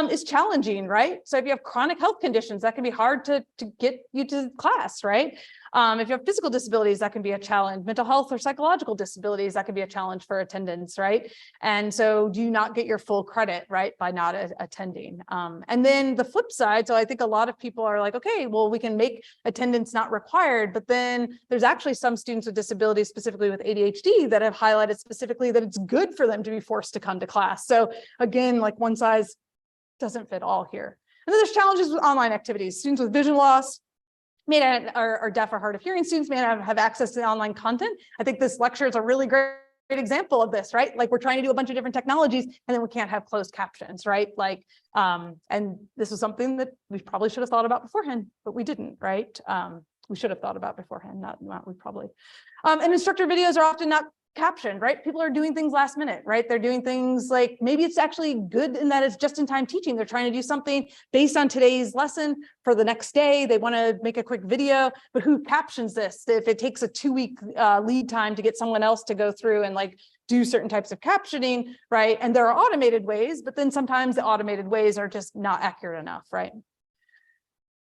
B: is challenging, right? So if you have chronic health conditions, that can be hard to get you to class, right? If you have physical disabilities, that can be a challenge. Mental health or psychological disabilities, that can be a challenge for attendance, right? And so do you not get your full credit, right, by not attending? And then the flip side, so I think a lot of people are like, okay, well, we can make attendance not required, but then there's actually some students with disabilities, specifically with ADHD, that have highlighted specifically that it's good for them to be forced to come to class. So again, like one size doesn't fit all here. And then there's challenges with online activities. Students with vision loss may not, are deaf or hard of hearing students may not have access to online content. I think this lecture is a really great example of this, right? Like we're trying to do a bunch of different technologies and then we can't have closed captions, right? Like, and this was something that we probably should have thought about beforehand, but we didn't, right? We should have thought about beforehand, not we probably. And instructor videos are often not captioned, right? People are doing things last minute, right? They're doing things like, maybe it's actually good in that it's just in time teaching. They're trying to do something based on today's lesson for the next day. They want to make a quick video, but who captions this? If it takes a 2-week lead time to get someone else to go through and like do certain types of captioning, right? And there are automated ways, but then sometimes the automated ways are just not accurate enough, right?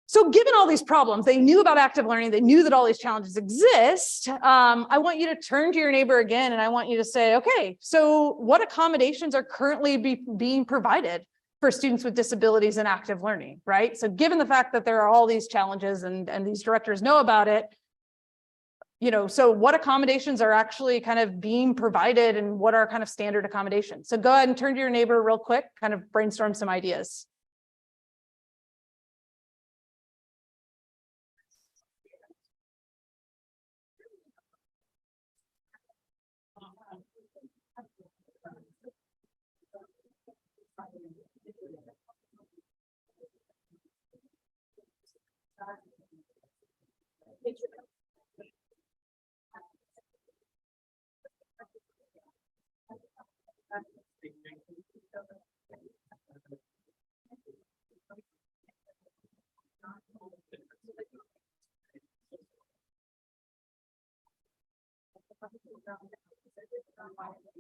B: So given all these problems, they knew about active learning, they knew that all these challenges exist. I want you to turn to your neighbor again, and I want you to say, okay, so what accommodations are currently being provided for students with disabilities in active learning, right? So given the fact that there are all these challenges and these directors know about it, you know, so what accommodations are actually kind of being provided and what are kind of standard accommodations? So go ahead and turn to your neighbor real quick, kind of brainstorm some ideas.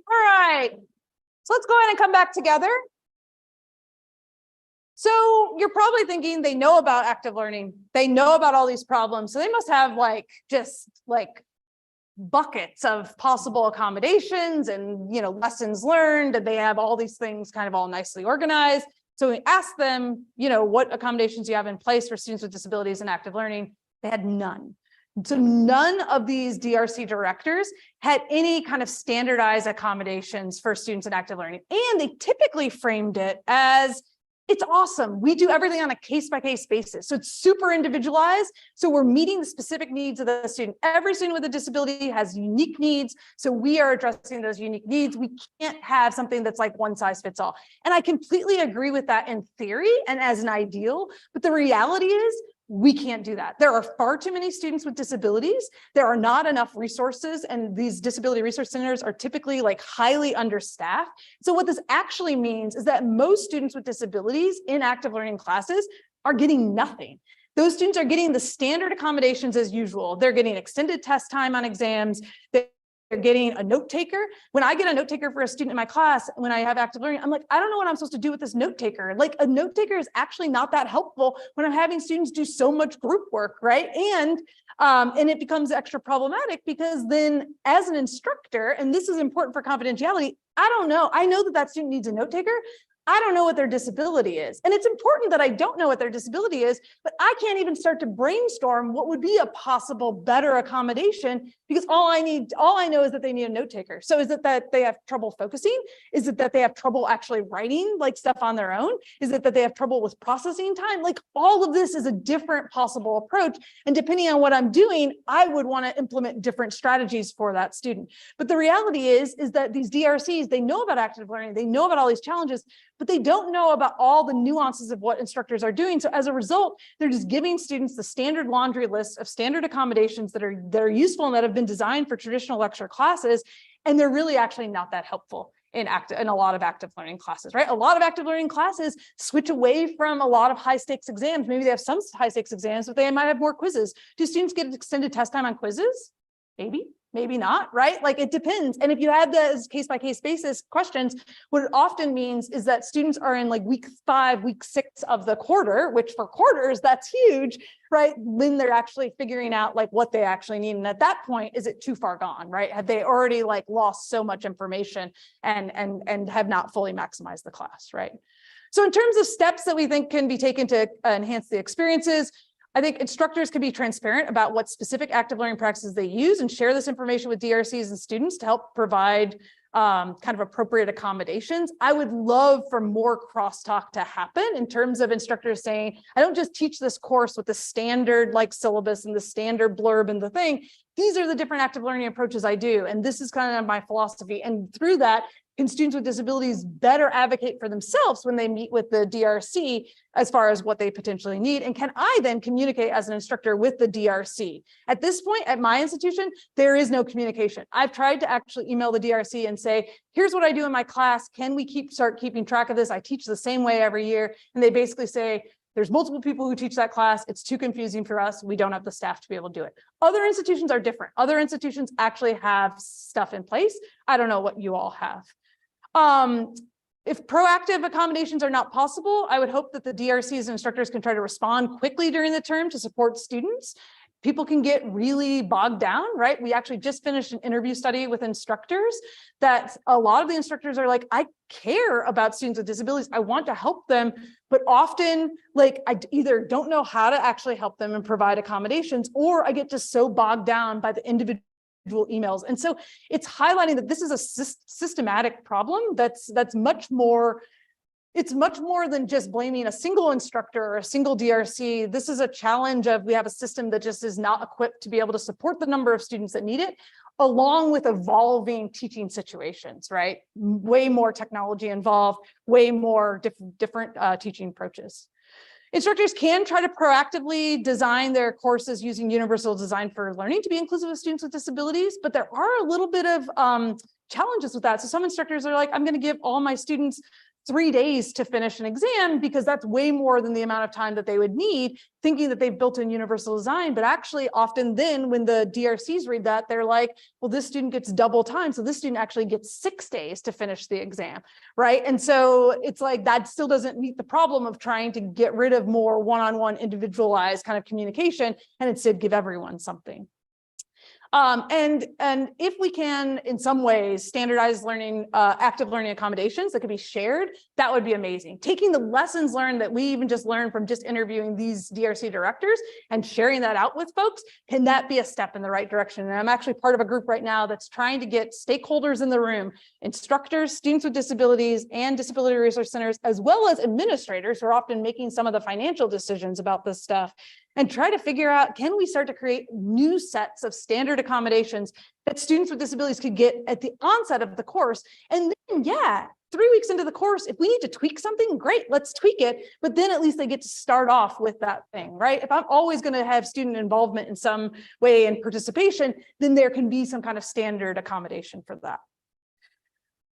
B: All right, so let's go ahead and come back together. So you're probably thinking they know about active learning. They know about all these problems. So they must have like just like buckets of possible accommodations and, you know, lessons learned, and they have all these things kind of all nicely organized. So we asked them, you know, what accommodations you have in place for students with disabilities and active learning. They had none. So none of these DRC directors had any kind of standardized accommodations for students in active learning. And they typically framed it as, it's awesome. We do everything on a case-by-case basis. So it's super individualized. So we're meeting the specific needs of the student. Every student with a disability has unique needs. So we are addressing those unique needs. We can't have something that's like one size fits all. And I completely agree with that in theory and as an ideal, but the reality is we can't do that. There are far too many students with disabilities. There are not enough resources, and these disability resource centers are typically like highly understaffed. So what this actually means is that most students with disabilities in active learning classes are getting nothing. Those students are getting the standard accommodations as usual. They're getting extended test time on exams. They're getting a note taker. When I get a note taker for a student in my class, when I have active learning, I'm like, I don't know what I'm supposed to do with this note taker. Like a note taker is actually not that helpful when I'm having students do so much group work, right? And it becomes extra problematic because then as an instructor, and this is important for confidentiality, I don't know. I know that that student needs a note taker. I don't know what their disability is. And it's important that I don't know what their disability is, but I can't even start to brainstorm what would be a possible better accommodation because all I know is that they need a note taker. So is it that they have trouble focusing? Is it that they have trouble actually writing like stuff on their own? Is it that they have trouble with processing time? Like all of this is a different possible approach. And depending on what I'm doing, I would want to implement different strategies for that student. But the reality is that these DRCs, they know about active learning, they know about all these challenges, but they don't know about all the nuances of what instructors are doing. So as a result, they're just giving students the standard laundry list of standard accommodations that are useful and that have been designed for traditional lecture classes. And they're really actually not that helpful in a lot of active learning classes, right? A lot of active learning classes switch away from a lot of high stakes exams. Maybe they have some high stakes exams, but they might have more quizzes. Do students get extended test time on quizzes? Maybe not, right? Like it depends. And if you have those case-by-case basis questions, what it often means is that students are in like week 5, week 6 of the quarter, which for quarters, that's huge, right? When they're actually figuring out like what they actually need. And at that point, is it too far gone, right? Have they already like lost so much information and have not fully maximized the class, right? So in terms of steps that we think can be taken to enhance the experiences, I think instructors can be transparent about what specific active learning practices they use and share this information with DRCs and students to help provide kind of appropriate accommodations. I would love for more crosstalk to happen in terms of instructors saying, I don't just teach this course with the standard like syllabus and the standard blurb and the thing. These are the different active learning approaches I do. And this is kind of my philosophy. And through that, can students with disabilities better advocate for themselves when they meet with the DRC as far as what they potentially need? And can I then communicate as an instructor with the DRC? At this point, at my institution, there is no communication. I've tried to actually email the DRC and say, here's what I do in my class. Can we start keeping track of this? I teach the same way every year. And they basically say, there's multiple people who teach that class. It's too confusing for us. We don't have the staff to be able to do it. Other institutions are different. Other institutions actually have stuff in place. I don't know what you all have. If proactive accommodations are not possible, I would hope that the DRCs and instructors can try to respond quickly during the term to support students. People can get really bogged down, right? We actually just finished an interview study with instructors that a lot of the instructors are like, I care about students with disabilities. I want to help them, but often like I either don't know how to actually help them and provide accommodations, or I get just so bogged down by the individual emails. And so it's highlighting that this is a systematic problem that's much more, it's much more than just blaming a single instructor or a single DRC. This is a challenge of, we have a system that just is not equipped to be able to support the number of students that need it, along with evolving teaching situations, right? Way more technology involved, way more different teaching approaches. Instructors can try to proactively design their courses using universal design for learning to be inclusive of students with disabilities, but there are a little bit of challenges with that. So some instructors are like, I'm going to give all my students 3 days to finish an exam because that's way more than the amount of time that they would need, thinking that they've built in universal design. But actually often then when the DRCs read that, they're like, well, this student gets double time. So this student actually gets 6 days to finish the exam, right? And so it's like that still doesn't meet the problem of trying to get rid of more one-on-one individualized kind of communication and instead give everyone something. And if we can, in some ways, standardize learning, active learning accommodations that could be shared, that would be amazing. Taking the lessons learned that we even just learned from just interviewing these DRC directors and sharing that out with folks, can that be a step in the right direction? And I'm actually part of a group right now that's trying to get stakeholders in the room, instructors, students with disabilities, and disability resource centers, as well as administrators who are often making some of the financial decisions about this stuff, and try to figure out, can we start to create new sets of standard accommodations that students with disabilities could get at the onset of the course? And then, yeah, 3 weeks into the course, if we need to tweak something, great, let's tweak it. But then at least they get to start off with that thing, right? If I'm always going to have student involvement in some way and participation, then there can be some kind of standard accommodation for that.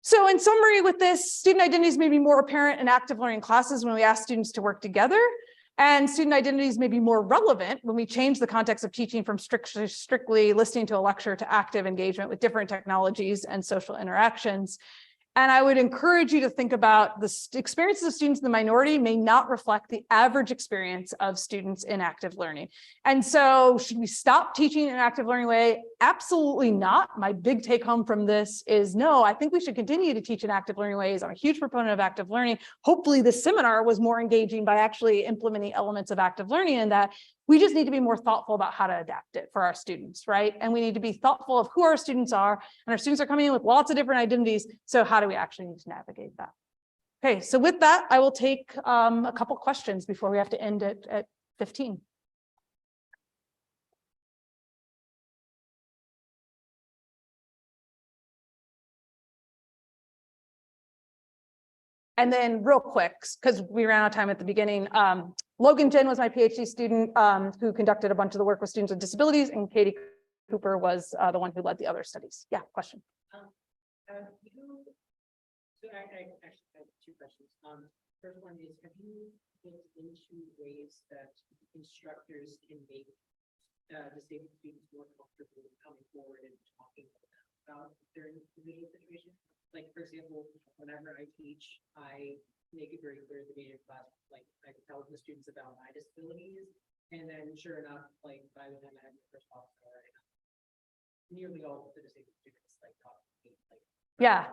B: So in summary with this, student identities may be more apparent in active learning classes when we ask students to work together. And student identities may be more relevant when we change the context of teaching from strictly listening to a lecture to active engagement with different technologies and social interactions. And I would encourage you to think about the experiences of students in the minority may not reflect the average experience of students in active learning. And so should we stop teaching in an active learning way? Absolutely not. My big take home from this is no, I think we should continue to teach in active learning ways. I'm a huge proponent of active learning. Hopefully this seminar was more engaging by actually implementing elements of active learning in that. We just need to be more thoughtful about how to adapt it for our students, right? And we need to be thoughtful of who our students are, and our students are coming in with lots of different identities. So how do we actually need to navigate that? Okay, so with that, I will take a couple questions before we have to end at 15. And then real quick, because we ran out of time at the beginning, Logan Jen was my PhD student who conducted a bunch of the work with students with disabilities, and Katie Cooper was the one who led the other studies. Yeah, question.
D: So I actually have 2 questions. First one is, have you looked into ways that instructors can make disabled students more comfortable coming forward and talking about their individual situation? Like, for example, whenever I teach, I make it very clear at the beginning of class, like I tell the students about my disabilities, and then sure enough, like by the time I have my first officer, nearly all of the disabled students like talk to me, like
B: Yeah.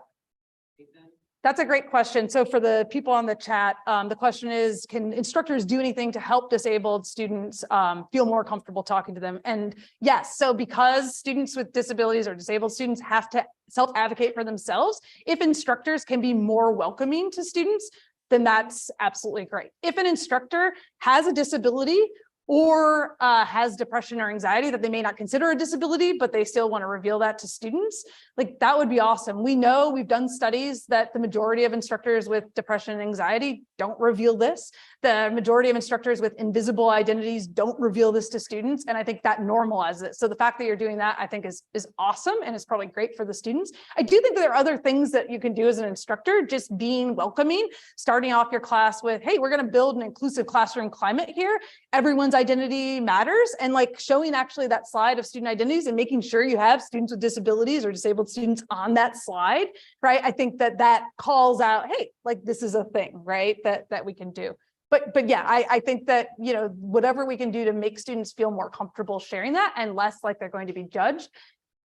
B: That's a great question. So for the people on the chat, the question is, can instructors do anything to help disabled students feel more comfortable talking to them? And yes, so because students with disabilities or disabled students have to self-advocate for themselves, if instructors can be more welcoming to students, then that's absolutely great. If an instructor has a disability or has depression or anxiety that they may not consider a disability, but they still want to reveal that to students, like that would be awesome. We know, we've done studies that the majority of instructors with depression and anxiety don't reveal this. The majority of instructors with invisible identities don't reveal this to students. And I think that normalizes it. So the fact that you're doing that, I think is awesome. And it's probably great for the students. I do think that there are other things that you can do as an instructor, just being welcoming, starting off your class with, hey, we're going to build an inclusive classroom climate here. Everyone's identity matters, and like showing actually that slide of student identities and making sure you have students with disabilities or disabled students on that slide, right? I think that that calls out, hey, like this is a thing, right? That we can do. But yeah, I think that, you know, whatever we can do to make students feel more comfortable sharing that and less like they're going to be judged.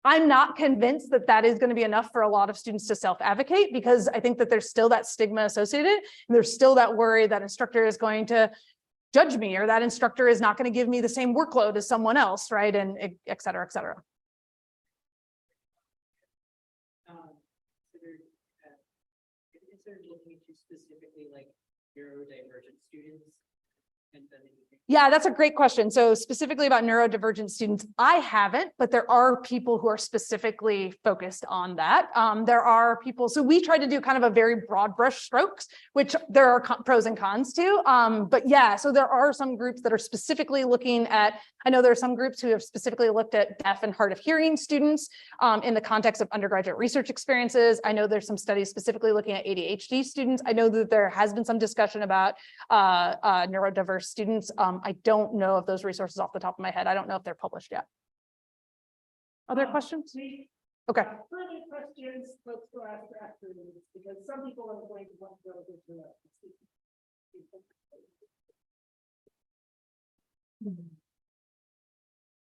B: I'm not convinced that that is going to be enough for a lot of students to self-advocate, because I think that there's still that stigma associated, and there's still that worry that instructor is going to judge me, or that instructor is not going to give me the same workload as someone else, right? And et cetera, et cetera.
D: Consider looking into specifically like neurodivergent students, and done anything?
B: Yeah, that's a great question. So specifically about neurodivergent students, I haven't, but there are people who are specifically focused on that. There are people, so we try to do kind of a very broad brush strokes, which there are pros and cons to. But yeah, so there are some groups that are specifically looking at, I know there are some groups who have specifically looked at deaf and hard of hearing students in the context of undergraduate research experiences. I know there's some studies specifically looking at ADHD students. I know that there has been some discussion about neurodiverse students. I don't know of those resources off the top of my head. I don't know if they're published yet. Other questions? Okay.
C: Further questions, let's go after this, because some people are going to want to go into it.